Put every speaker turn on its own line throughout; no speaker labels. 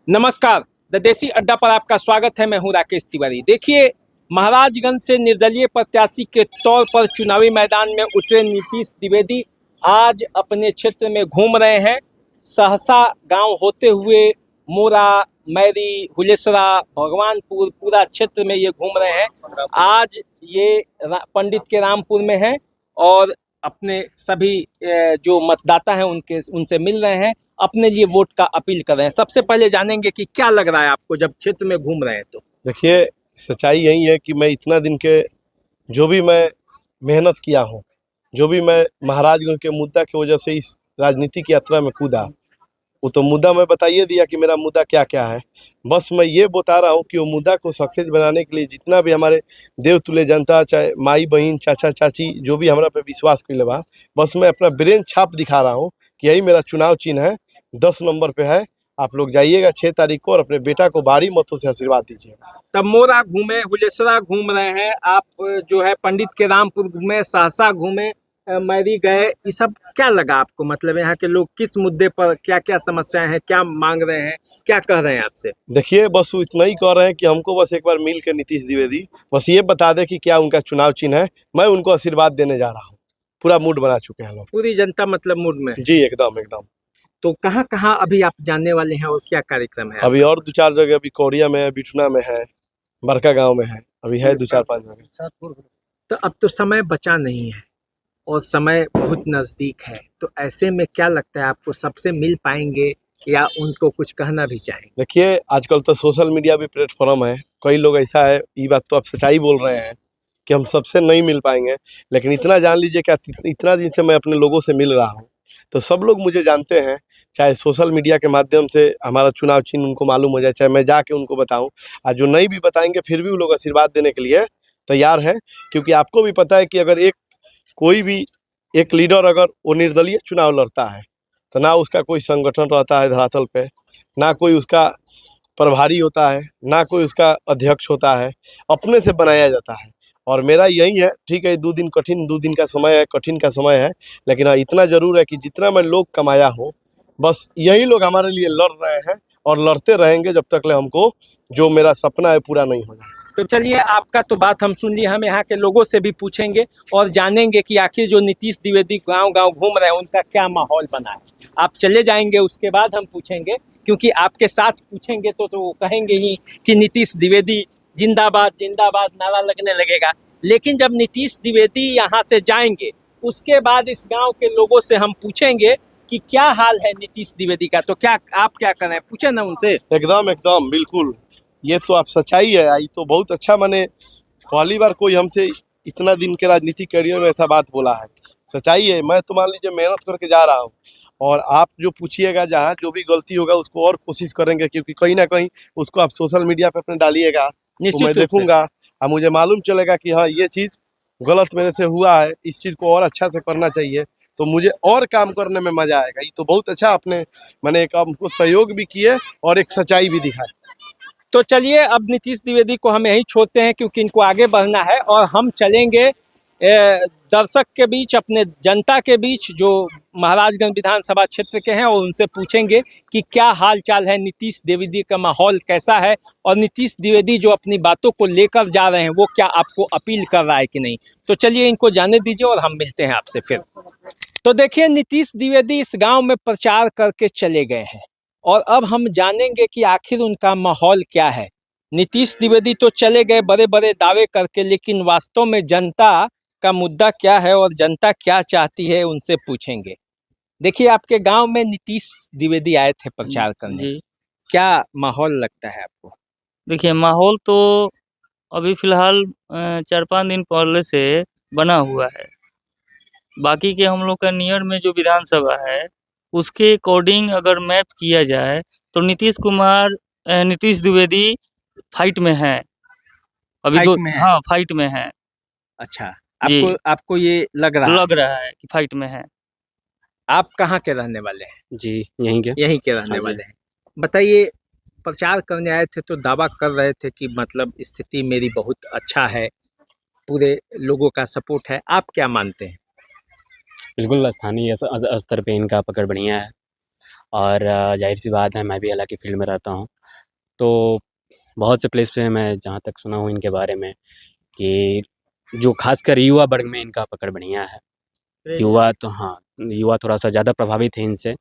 नमस्कार। द देसी अड्डा पर आपका स्वागत है। मैं हूं राकेश तिवारी। देखिए, महाराजगंज से निर्दलीय प्रत्याशी के तौर पर चुनावी मैदान में उतरे नीतीश द्विवेदी आज अपने क्षेत्र में घूम रहे हैं। सहसा गांव होते हुए मोरा, मैरी, हुलेसरा, भगवानपुर पूरा क्षेत्र में ये घूम रहे हैं। आज ये पंडित के रामपुर में है और अपने सभी जो मतदाता हैं उनसे मिल रहे हैं, अपने लिए वोट का अपील कर रहे हैं। सबसे पहले जानेंगे कि क्या लग रहा है आपको जब क्षेत्र में घूम रहे हैं तो।
देखिए, सच्चाई यही है कि मैं इतना दिन के जो भी मैं मेहनत किया हूँ, जो भी मैं महाराजगंज के मुद्दा की वजह से इस राजनीतिक यात्रा में कूदा, वो तो मुद्दा मैं बताइए दिया कि मेरा मुद्दा क्या क्या है। बस मैं ये बता रहा हूँ कि वो मुद्दा को सक्सेस बनाने के लिए जितना भी हमारे देवतुल्य जनता, चाहे माई बहन, चाचा चाची, जो भी हमारा पे विश्वास कर बा, बस मैं अपना ब्रेन छाप दिखा रहा हूँ कि यही मेरा चुनाव चिन्ह है, 10 नंबर पे है। आप लोग जाइएगा 6 तारीख को और अपने बेटा को भारी मतों से आशीर्वाद दीजिए।
तब मोरा घूमे, हुलेसरा घूम रहे हैं आप, जो है पंडित के रामपुर घूमे, सहसा घूमे, मैरी गए, ये सब क्या लगा आपको? मतलब यहाँ के लोग किस मुद्दे पर क्या क्या समस्याएं हैं, क्या मांग रहे हैं, क्या कह रहे हैं आपसे?
देखिए, बस वो इतना ही कह रहे हैं कि हमको बस एक बार मिल के नीतीश द्विवेदी बस ये बता दे कि क्या उनका चुनाव चिन्ह है। मैं उनको आशीर्वाद देने जा रहा हूँ। पूरा मूड बना चुके हैं लोग।
पूरी जनता मतलब मूड में है।
जी, एकदम एकदम।
तो कहाँ कहाँ अभी आप जानने वाले हैं और क्या कार्यक्रम है
अभी
आपका?
और 2-4 जगह, अभी कोरिया में है, बिठुना में है, बड़का गांव में है, अभी है 2-4-5 जगह।
तो अब तो समय बचा नहीं है और समय बहुत नज़दीक है, तो ऐसे में क्या लगता है आपको, सबसे मिल पाएंगे या उनको कुछ कहना भी चाहेंगे?
देखिए, आजकल तो सोशल मीडिया भी प्लेटफॉर्म है। कई लोग ऐसा है, ये बात तो आप सच्चाई बोल रहे हैं कि हम सबसे नहीं मिल पाएंगे, लेकिन इतना जान लीजिए कि इतना दिन से मैं अपने लोगों से मिल रहा हूँ, तो सब लोग मुझे जानते हैं। चाहे सोशल मीडिया के माध्यम से हमारा चुनाव चिन्ह उनको मालूम हो जाए, चाहे मैं जाके उनको बताऊं, और जो नहीं भी बताएंगे फिर भी वो लोग आशीर्वाद देने के लिए तैयार हैं। क्योंकि आपको भी पता है कि अगर कोई भी एक लीडर अगर वो निर्दलीय चुनाव लड़ता है, तो ना उसका कोई संगठन रहता है धरातल पे, ना कोई उसका प्रभारी होता है, ना कोई उसका अध्यक्ष होता है, अपने से बनाया जाता है। और मेरा यही है, ठीक है 2 दिन कठिन, 2 दिन का समय है, कठिन का समय है, लेकिन हाँ, इतना ज़रूर है कि जितना मैं लोग कमाया हूँ, बस यही लोग हमारे लिए लड़ रहे हैं और लड़ते रहेंगे जब तक ले हमको जो मेरा सपना है पूरा नहीं हो जाए।
तो चलिए, आपका तो बात हम सुन ली, हम यहाँ के लोगों से भी पूछेंगे और जानेंगे कि आखिर जो नीतीश द्विवेदी गांव गांव घूम रहे हैं उनका क्या माहौल बना है। आप चले जाएंगे, उसके बाद हम पूछेंगे, क्योंकि आपके साथ पूछेंगे तो वो कहेंगे ही कि नीतीश द्विवेदी जिंदाबाद जिंदाबाद नारा लगने लगेगा। लेकिन जब नीतीश द्विवेदी यहाँ से जाएंगे, उसके बाद इस गाँव के लोगों से हम पूछेंगे कि क्या हाल है नीतीश द्विवेदी का। तो क्या आप क्या करें, पूछे ना उनसे।
एकदम एकदम बिल्कुल, ये तो आप सच्चाई है। ये तो बहुत अच्छा, मैंने पहली बार कोई हमसे इतना दिन के राजनीतिक करियर में ऐसा बात बोला है। सच्चाई है। मैं तो मान लीजिए मेहनत करके जा रहा हूँ, और आप जो पूछिएगा, जहाँ जो भी गलती होगा उसको और कोशिश करेंगे, क्योंकि कहीं ना कहीं उसको आप सोशल मीडिया पे अपने डालिएगा तो मैं देखूंगा और मुझे मालूम चलेगा कि हाँ, ये चीज़ गलत मेरे से हुआ है, इस चीज़ को और अच्छा से करना चाहिए, तो मुझे और काम करने में मजा आएगा। ये तो बहुत अच्छा आपने, मैंने एक हमको सहयोग भी किए और एक सच्चाई भी दिखाई।
तो चलिए, अब नीतीश द्विवेदी को हम यहीं छोड़ते हैं क्योंकि इनको आगे बढ़ना है और हम चलेंगे दर्शक के बीच, अपने जनता के बीच जो महाराजगंज विधानसभा क्षेत्र के हैं, और उनसे पूछेंगे कि क्या हाल चाल है, नीतीश द्विवेदी का माहौल कैसा है और नीतीश द्विवेदी जो अपनी बातों को लेकर जा रहे हैं वो क्या आपको अपील कर रहा है कि नहीं। तो चलिए, इनको जाने दीजिए और हम मिलते हैं आपसे फिर। तो देखिए, नीतीश द्विवेदी इस गांव में प्रचार करके चले गए हैं और अब हम जानेंगे कि आखिर उनका माहौल क्या है। नीतीश द्विवेदी तो चले गए बड़े बड़े दावे करके, लेकिन वास्तव में जनता का मुद्दा क्या है और जनता क्या चाहती है, उनसे पूछेंगे। देखिए, आपके गांव में नीतीश द्विवेदी आए थे प्रचार करने,
जी,
क्या माहौल लगता है आपको?
देखिए माहौल तो अभी फ़िलहाल 4-5 दिन पहले से बना हुआ है। बाकी के हम लोग का नियर में जो विधानसभा है, उसके अकॉर्डिंग अगर मैप किया जाए, तो नीतीश द्विवेदी फाइट में हैं। अभी
फाइट
2
में है?
हाँ, फाइट में हैं।
अच्छा,
जी,
आपको आपको ये लग रहा
लग
है?
रहा है कि फाइट में हैं।
आप कहाँ के रहने वाले हैं?
जी, यहीं के।
यहीं के रहने
हाँ जी।
वाले हैं। बताइए, प्रचार करने आए थे तो दावा कर रहे थे कि मतलब स्थिति मेरी बहुत अच्छा है, पूरे लोगों का सपोर्ट है। आप क्या मानते हैं?
बिल्कुल स्थानीय स्तर पे इनका पकड़ बढ़िया है और जाहिर सी बात है मैं भी हालांकि फील्ड में रहता हूँ, तो बहुत से प्लेस पे मैं जहाँ तक सुना हूँ इनके बारे में कि जो खासकर युवा वर्ग में इनका पकड़ बढ़िया है। युवा तो हाँ, युवा थोड़ा सा ज़्यादा प्रभावित है इनसे,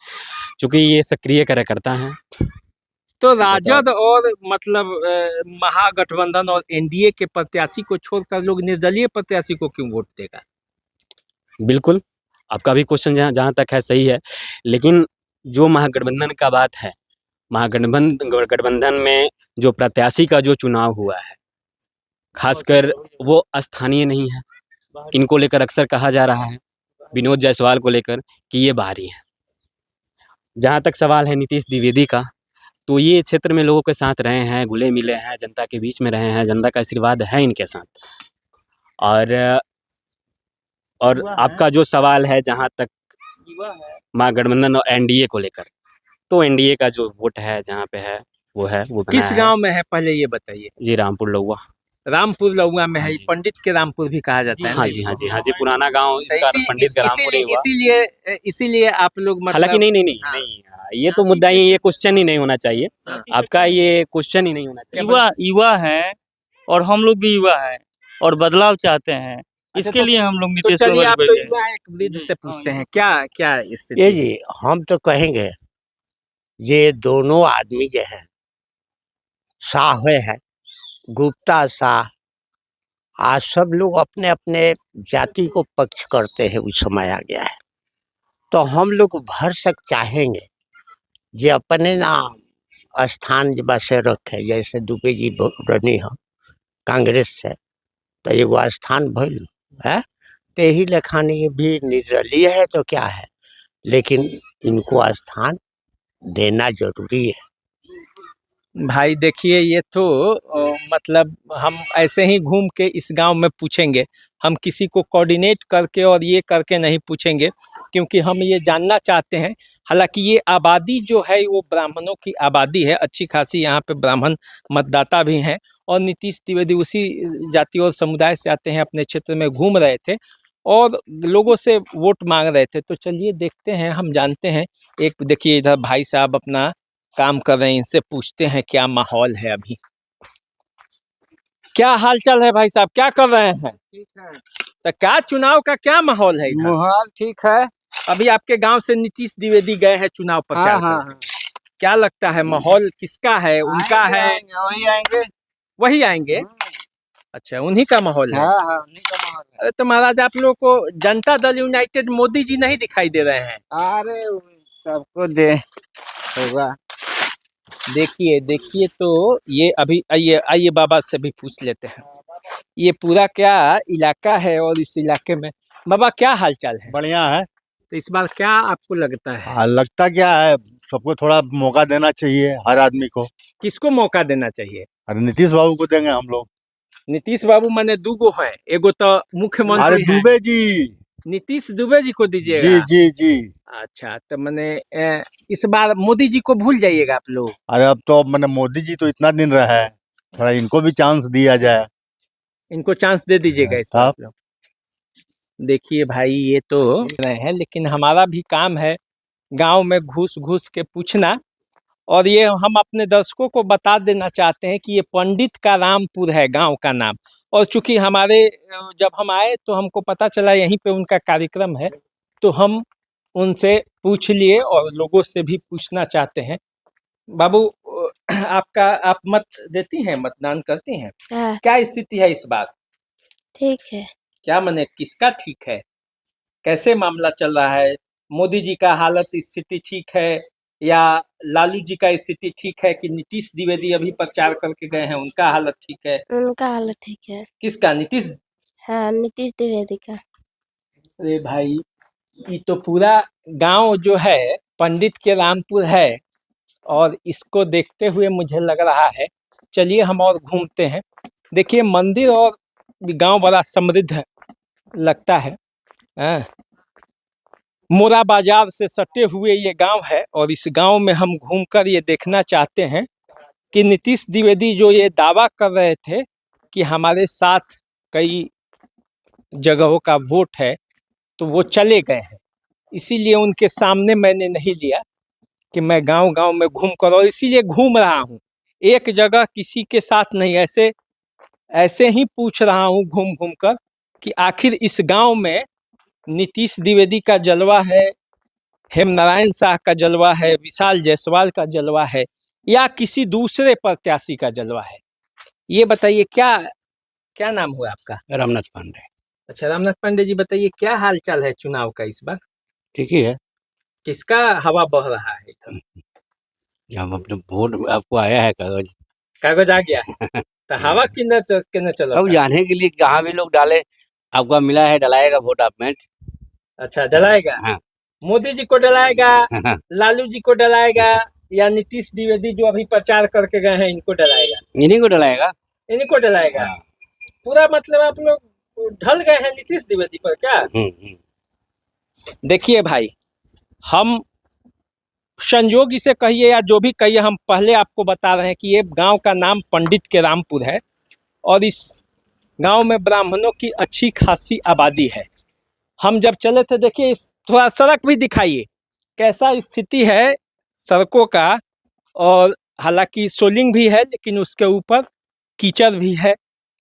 क्योंकि ये सक्रिय कार्यकर्ता हैं।
तो राजद और मतलब महागठबंधन और एनडीए के प्रत्याशी को छोड़कर लोग निर्दलीय प्रत्याशी को क्यों वोट देगा?
बिल्कुल, आपका भी क्वेश्चन जहाँ जहाँ तक है सही है, लेकिन जो महागठबंधन का बात है, गठबंधन में जो प्रत्याशी का जो चुनाव हुआ है, खासकर वो स्थानीय नहीं है। इनको लेकर अक्सर कहा जा रहा है, विनोद जायसवाल को लेकर, कि ये बाहरी हैं। जहाँ तक सवाल है नीतीश द्विवेदी का, तो ये क्षेत्र में लोगों के साथ रहे हैं, घुले-मिले हैं, जनता के बीच में रहे हैं, जनता का आशीर्वाद है इनके साथ। और आपका जो सवाल है जहाँ तक महागठबंधन और एनडीए को लेकर, तो एनडीए का जो वोट है जहाँ पे है, वो बना
किस
है।
गांव में है पहले ये बताइए?
जी, रामपुर लौवा।
रामपुर लौंगा में
हाँ
है,
जी।
पंडित के रामपुर भी कहा जाता है ना
हाँ जी,
इसको?
हाँ जी, हाँ जी, पुराना गाँव
तो
इसका पंडित का रामपुर ही हुआ।
इसीलिए आप लोग
हालाँकि
मतलब
नहीं, ये तो मुद्दा ही, ये क्वेश्चन ही नहीं होना चाहिए। आपका ये क्वेश्चन ही नहीं होना चाहिए।
युवा हैं और हम लोग भी युवा हैं और बदलाव चाहते हैं, इसके लिए हम लोग
तो
नीतीश
चलिए,
को
आप
वोट
तो
देंगे।
युवा हैं, एक वृद्ध से पूछते हैं क्या क्या स्थिति
ये
है?
जी हम तो कहेंगे ये दोनों आदमी जो है शाह है, गुप्ता शाह, आज सब लोग अपने अपने जाति को पक्ष करते हैं, उस समय आ गया है। तो हम लोग भरसक चाहेंगे जे अपने नाम स्थान बसे रखे, जैसे दुबे जी रनी हो कांग्रेस से, तो एगो स्थान भइल है, ते ही लेखानी ये भी निर्दलीय है तो क्या है, लेकिन इनको स्थान देना जरूरी है।
भाई देखिए, ये तो मतलब हम ऐसे ही घूम के इस गांव में पूछेंगे, हम किसी को कोऑर्डिनेट करके और ये करके नहीं पूछेंगे, क्योंकि हम ये जानना चाहते हैं। हालांकि ये आबादी जो है वो ब्राह्मणों की आबादी है, अच्छी खासी यहाँ पे ब्राह्मण मतदाता भी हैं, और नीतीश द्विवेदी उसी जाति और समुदाय से आते हैं, अपने क्षेत्र में घूम रहे थे और लोगों से वोट मांग रहे थे। तो चलिए देखते हैं, हम जानते हैं। एक देखिए इधर भाई साहब अपना काम कर रहे हैं, इनसे पूछते हैं क्या माहौल है अभी। क्या हाल चाल है भाई साहब, क्या कर रहे हैं?
ठीक है,
तो क्या चुनाव का क्या माहौल है इधर?
माहौल ठीक है।
अभी आपके गांव से नीतीश द्विवेदी गए हैं चुनाव प्रचार
हाँ,
करने। क्या लगता है माहौल किसका है? उनका है?
वही आएंगे।
वही आएंगे? अच्छा, उन्हीं का माहौल है।
हाँ, उन्हीं का माहौल है।
अरे तो महाराज, आप लोग को जनता दल यूनाइटेड मोदी जी नहीं दिखाई दे रहे हैं?
अरे सबको दे होगा।
देखिए देखिए, तो ये अभी आइए आइए बाबा से भी पूछ लेते हैं, ये पूरा क्या इलाका है और इस इलाके में बाबा क्या हाल चाल है?
बढ़िया है।
तो इस बार क्या आपको लगता है?
लगता क्या है, सबको थोड़ा मौका देना चाहिए, हर आदमी को।
किसको मौका देना चाहिए?
अरे नीतीश बाबू को देंगे हम लोग।
नीतीश बाबू माने दूगो हैं, एगो तो
अरे
मुख्यमंत्री हैं।
दुबे जी।
नीतीश दुबे जी को
जी
दीजिएगा?
जी जी।
अच्छा, तो मैंने इस बार मोदी जी को भूल जाइएगा आप लोग?
अरे अब तो मैंने मोदी जी तो इतना दिन रहा है, थोड़ा इनको भी चांस दिया जाए।
इनको चांस दे दीजिएगा इस बार
हाँ।
आप लोग। देखिए भाई, ये तो रहे हैं, लेकिन हमारा भी काम है गांव में घुस घुस के पूछना, और ये हम अपने दर्शकों को बता देना चाहते हैं कि ये पंडित का रामपुर है गांव का नाम। और चूंकि हमारे जब हम आए तो हमको पता चला यहीं पे उनका कार्यक्रम है, तो हम उनसे पूछ लिए और लोगों से भी पूछना चाहते हैं। बाबू, आप मत देती हैं, मतदान करती हैं?
हाँ,
क्या स्थिति है इस बार?
ठीक है।
क्या मने किसका ठीक है? कैसे मामला चल रहा है? मोदी जी का हालत स्थिति ठीक है या लालू जी का स्थिति ठीक है, कि नीतीश द्विवेदी अभी प्रचार करके गए हैं उनका हालत ठीक है?
उनका हालत ठीक है।
किसका? नीतीश?
हाँ, नीतीश द्विवेदी का।
अरे भाई, ये तो पूरा गांव जो है पंडित के रामपुर है, और इसको देखते हुए मुझे लग रहा है, चलिए हम और घूमते हैं। देखिए मंदिर और गांव बड़ा समृद्ध लगता है। मोरा बाजार से सटे हुए ये गांव है, और इस गांव में हम घूमकर ये देखना चाहते हैं कि नीतीश द्विवेदी जो ये दावा कर रहे थे कि हमारे साथ कई जगहों का वोट है, तो वो चले गए हैं, इसीलिए उनके सामने मैंने नहीं लिया। कि मैं गांव-गांव में घूम कर, और इसीलिए घूम रहा हूँ, एक जगह किसी के साथ नहीं, ऐसे ऐसे ही पूछ रहा हूँ घूम-घूम कर कि आखिर इस गांव में नीतीश द्विवेदी का जलवा है, हेमनारायण शाह का जलवा है, विशाल जायसवाल का जलवा है, या किसी दूसरे प्रत्याशी का जलवा है? ये बताइए, क्या क्या नाम हुआ आपका?
रामनाथ पांडे।
अच्छा, रामनाथ पांडे जी, बताइए क्या हाल चाल है चुनाव का इस बार?
ठीक ही है।
किसका हवा बह रहा है इधर?
हम अपने वोट आपको आया है कागज।
कागज आ गया है तो हवा किधर चला?
अब जाने के लिए जहाँ भी लोग डाले, आपका मिला है, डलाएगा वोट आप में।
अच्छा, डलाएगा।
हाँ।
मोदी जी को डलाएगा, लालू जी को डलाएगा, या नीतीश द्विवेदी जो अभी प्रचार करके गए हैं इनको डलाएगा?
इन्हीं को डलाएगा।
इन्हीं को डलाएगा।
हाँ।
पूरा मतलब आप लोग ढल गए हैं नीतीश द्विवेदी पर क्या? देखिए भाई, हम संजोग इसे कहिए या जो भी कहिए, हम पहले आपको बता रहे हैं कि ये गांव का नाम पंडित के रामपुर है, और इस गांव में ब्राह्मणों की अच्छी खासी आबादी है। हम जब चले थे, देखिए थोड़ा सड़क भी दिखाइए, कैसा स्थिति है सड़कों का, और हालांकि सोलिंग भी है लेकिन उसके ऊपर कीचड़ भी है।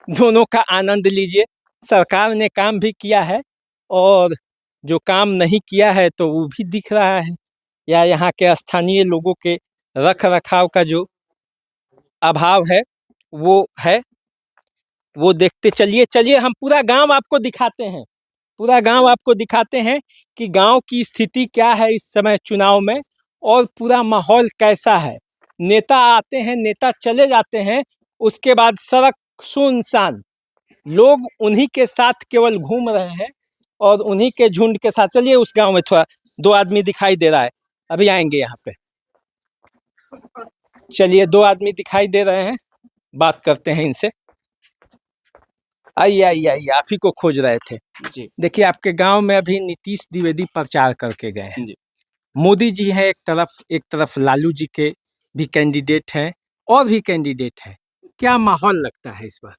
दोनों का आनंद लीजिए। सरकार ने काम भी किया है, और जो काम नहीं किया है तो वो भी दिख रहा है, या यहाँ के स्थानीय लोगों के रख रखाव का जो अभाव है वो है, वो देखते चलिए। चलिए हम पूरा गांव आपको दिखाते हैं, पूरा गांव आपको दिखाते हैं कि गांव की स्थिति क्या है इस समय चुनाव में, और पूरा माहौल कैसा है। नेता आते हैं, नेता चले जाते हैं, उसके बाद सड़क सुनसान, लोग उन्हीं के साथ केवल घूम रहे हैं और उन्हीं के झुंड के साथ। चलिए उस गांव में थोड़ा, 2 आदमी दिखाई दे रहा है, अभी आएंगे यहाँ पे। चलिए 2 आदमी दिखाई दे रहे हैं, बात करते हैं इनसे। आइए आइए आइए, आप ही को खोज रहे थे जी। देखिए आपके गांव में अभी नीतीश द्विवेदी प्रचार करके गए हैं। मोदी जी है एक तरफ लालू जी के भी कैंडिडेट हैं, और भी कैंडिडेट हैं। क्या माहौल लगता है इस बार?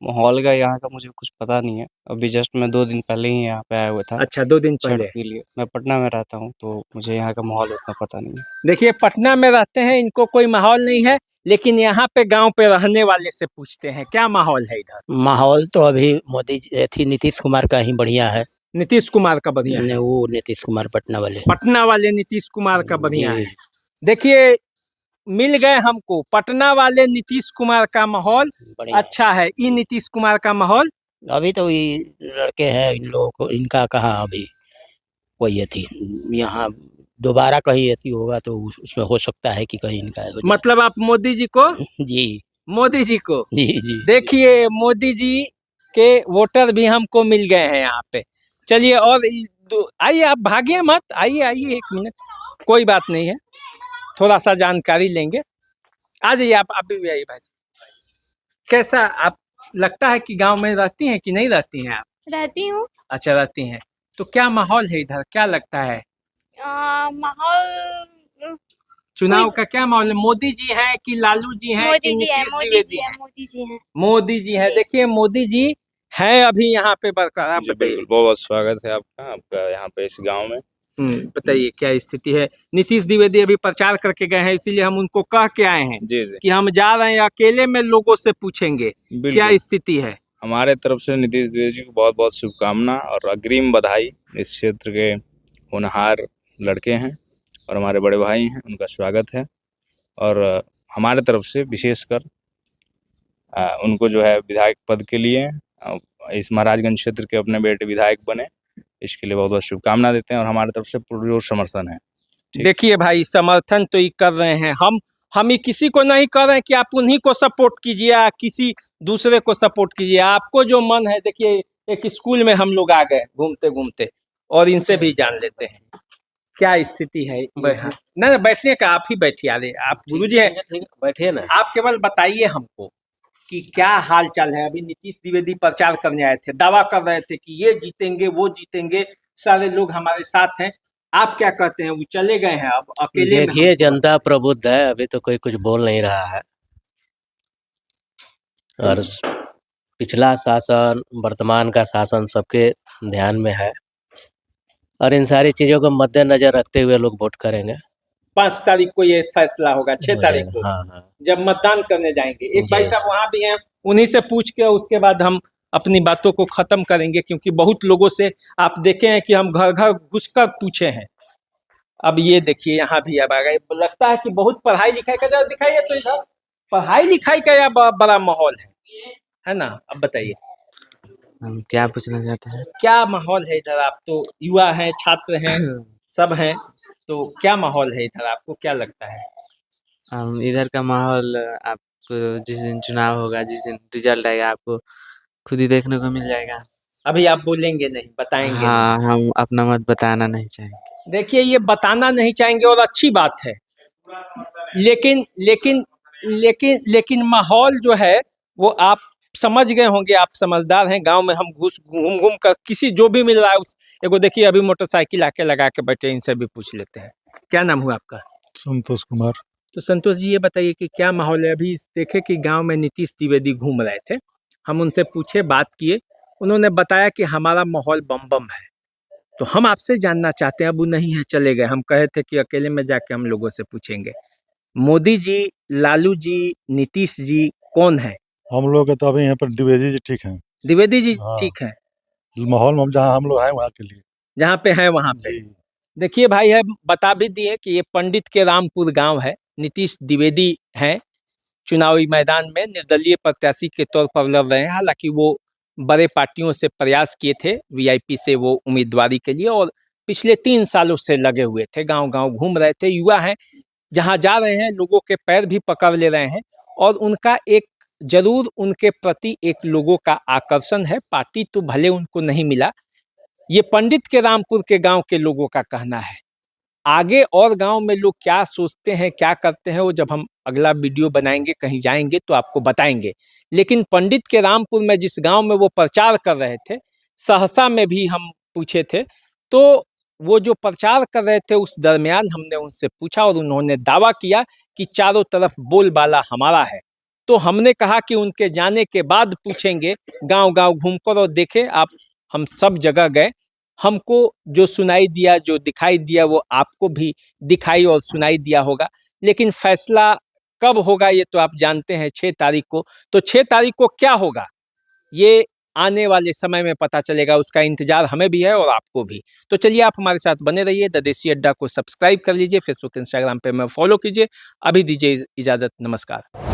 माहौल का यहाँ का मुझे कुछ पता नहीं है। अभी जस्ट मैं 2 दिन पहले ही यहाँ पे आया हुआ था।
अच्छा, 2 दिन
छठ
पहले।
के लिए। मैं पटना में रहता हूँ, तो मुझे यहाँ का माहौल उतना पता नहीं है।
देखिए पटना में रहते हैं, इनको कोई माहौल नहीं है, लेकिन यहाँ पे गांव पे रहने वाले से पूछते हैं क्या माहौल है इधर?
माहौल तो अभी नीतीश कुमार का ही बढ़िया है।
नीतीश कुमार का बढ़िया है।
वो नीतीश कुमार पटना वाले
नीतीश कुमार का बढ़िया है। देखिए मिल गए हमको, पटना वाले नीतीश कुमार का माहौल अच्छा है। ई नीतीश कुमार का माहौल
अभी तो ये लड़के हैं, इन लोगों को इनका कहाँ अभी कोई थी, यहाँ दोबारा कहीं ऐसी होगा तो उसमें हो सकता है कि कहीं इनका
मतलब आप मोदी जी को
जी
मोदी जी को
जी
देखिए, मोदी जी के वोटर भी हमको मिल गए हैं यहाँ पे। चलिए, और आइए, आप भागिए मत, आइए आइए 1 मिनट, कोई बात नहीं है, थोड़ा सा जानकारी लेंगे। आ जाइए, आप भी आइए भाई। कैसा आप लगता है कि गांव में रहती हैं कि नहीं रहती हैं आप?
रहती हूँ।
अच्छा, रहती हैं। तो क्या माहौल है इधर, क्या लगता है
माहौल?
चुनाव का क्या माहौल है? मोदी जी हैं कि लालू जी हैं कि नीतीश द्विवेदी हैं? मोदी जी हैं। देखिए मोदी जी हैं अभी यहाँ पे बरकरार।
बिल्कुल, बहुत स्वागत है आपका यहाँ पे इस गांव में।
बताइए क्या स्थिति है? नीतीश द्विवेदी अभी प्रचार करके गए हैं, इसीलिए हम उनको कह के आए हैं
जी जी
कि हम जा रहे हैं, अकेले में लोगों से पूछेंगे क्या स्थिति है।
हमारे तरफ से नीतीश द्विवेदी जी को बहुत बहुत शुभकामना और अग्रिम बधाई। इस क्षेत्र के होनहार लड़के हैं और हमारे बड़े भाई हैं, उनका स्वागत है। और हमारे तरफ से विशेषकर उनको जो है विधायक पद के लिए इस महाराजगंज क्षेत्र के अपने बेटे विधायक बने, इसके लिए बहुत बहुत शुभकामना देते हैं और हमारे तरफ से पुरजोर समर्थन है।
देखिए भाई, समर्थन तो ये कर रहे हैं, हम ही किसी को नहीं कर रहे हैं कि आप उन्हीं को सपोर्ट कीजिए या किसी दूसरे को सपोर्ट कीजिए। आपको जो मन है, देखिए एक स्कूल में हम लोग आ गए घूमते घूमते, और इनसे भी जान लेते हैं क्या स्थिति है। नहीं, बैठने का आप ही बैठिए, अरे आप गुरुजी हैं, बैठिए ना। आप केवल बताइए हमको कि क्या हाल चाल है। अभी नीतीश द्विवेदी प्रचार करने आए थे, दावा कर रहे थे कि ये जीतेंगे वो जीतेंगे, सारे लोग हमारे साथ हैं। आप क्या कहते हैं? वो चले गए हैं, अब अकेले में।
देखिए जनता प्रबुद्ध है, अभी तो कोई कुछ बोल नहीं रहा है, और पिछला शासन वर्तमान का शासन सबके ध्यान में है, और इन सारी चीजों को मद्देनजर रखते हुए लोग वोट करेंगे।
5 तारीख को ये फैसला होगा, 6
हो
तारीख
जाएगा।
को
हाँ हाँ
जब मतदान करने जाएंगे। एक भाई
जी।
साहब वहां भी हैं, उन्हीं से पूछ के उसके बाद हम अपनी बातों को खत्म करेंगे, क्योंकि बहुत लोगों से आप देखे हैं कि हम घर घर घुसकर पूछे हैं। अब ये देखिए यहाँ भी अब आ गए, लगता है कि बहुत पढ़ाई लिखाई का, जरा दिखाइए तो इधर पढ़ाई लिखाई का यह बड़ा माहौल है ना। अब बताइए
क्या पूछना चाहते हैं?
क्या माहौल है इधर? आप तो युवा हैं, छात्र हैं, सब हैं, तो क्या माहौल है इधर, आपको क्या लगता है?
इधर का माहौल आपको जिस दिन चुनाव होगा, जिस दिन रिजल्ट आएगा, आपको खुद ही देखने को मिल जाएगा।
अभी आप बोलेंगे नहीं, बताएंगे नहीं।
हाँ, हम अपना मत बताना नहीं चाहेंगे।
देखिए ये बताना नहीं चाहेंगे और अच्छी बात है, लेकिन लेकिन लेकिन लेकिन माहौल जो है वो आप समझ गए होंगे, आप समझदार हैं। गांव में हम घूम घूम कर किसी जो भी मिल रहा है उस एगो देखिए अभी मोटरसाइकिल आके लगा के बैठे, इनसे भी पूछ लेते हैं। क्या नाम हुआ आपका?
संतोष कुमार।
तो संतोष जी ये बताइए कि क्या माहौल है? अभी देखे कि गांव में नीतीश द्विवेदी घूम रहे थे, हम उनसे पूछे, बात किए, उन्होंने बताया कि हमारा माहौल बम बम है। तो हम आपसे जानना चाहते हैं, अब वो नहीं है, चले गए, हम कहे थे कि अकेले में जाके हम लोगों से पूछेंगे, मोदी जी, लालू जी, नीतीश जी कौन है?
हम लोग तो अभी यहाँ पर द्विवेदी जी ठीक हैं।
द्विवेदी जी
हाँ।
ठीक है,
माहौल में जहाँ हम लोग हैं वहाँ के लिए।
जहाँ पे है वहाँ पे। देखिए भाई है, बता भी दिए कि ये पंडित के रामपुर गांव है, नीतीश द्विवेदी हैं, चुनावी मैदान में निर्दलीय प्रत्याशी के तौर पर लड़ रहे हैं। हालांकि वो बड़े पार्टियों से प्रयास किए थे, वीआईपी से वो उम्मीदवारी के लिए, और पिछले 3 सालों से लगे हुए थे, गांव गांव घूम रहे थे। युवा हैं, जहां जा रहे हैं लोगों के पैर भी पकड़ ले रहे हैं, और उनका एक जरूर उनके प्रति एक लोगों का आकर्षण है। पार्टी तो भले उनको नहीं मिला, ये पंडित के रामपुर के गांव के लोगों का कहना है। आगे और गांव में लोग क्या सोचते हैं, क्या करते हैं, वो जब हम अगला वीडियो बनाएंगे, कहीं जाएंगे तो आपको बताएंगे। लेकिन पंडित के रामपुर में जिस गांव में वो प्रचार कर रहे थे, सहरसा में भी हम पूछे थे, तो वो जो प्रचार कर रहे थे उस दरमियान हमने उनसे पूछा और उन्होंने दावा किया कि चारों तरफ बोलबाला हमारा है। तो हमने कहा कि उनके जाने के बाद पूछेंगे, गांव गांव घूमकर, और देखे आप, हम सब जगह गए, हमको जो सुनाई दिया, जो दिखाई दिया, वो आपको भी दिखाई और सुनाई दिया होगा। लेकिन फैसला कब होगा ये तो आप जानते हैं, 6 तारीख को। तो 6 तारीख को क्या होगा ये आने वाले समय में पता चलेगा, उसका इंतजार हमें भी है और आपको भी। तो चलिए आप हमारे साथ बने रहिए, द देसी अड्डा को सब्सक्राइब कर लीजिए, फेसबुक इंस्टाग्राम पे मैं फॉलो कीजिए। अभी दीजिए इजाजत, नमस्कार।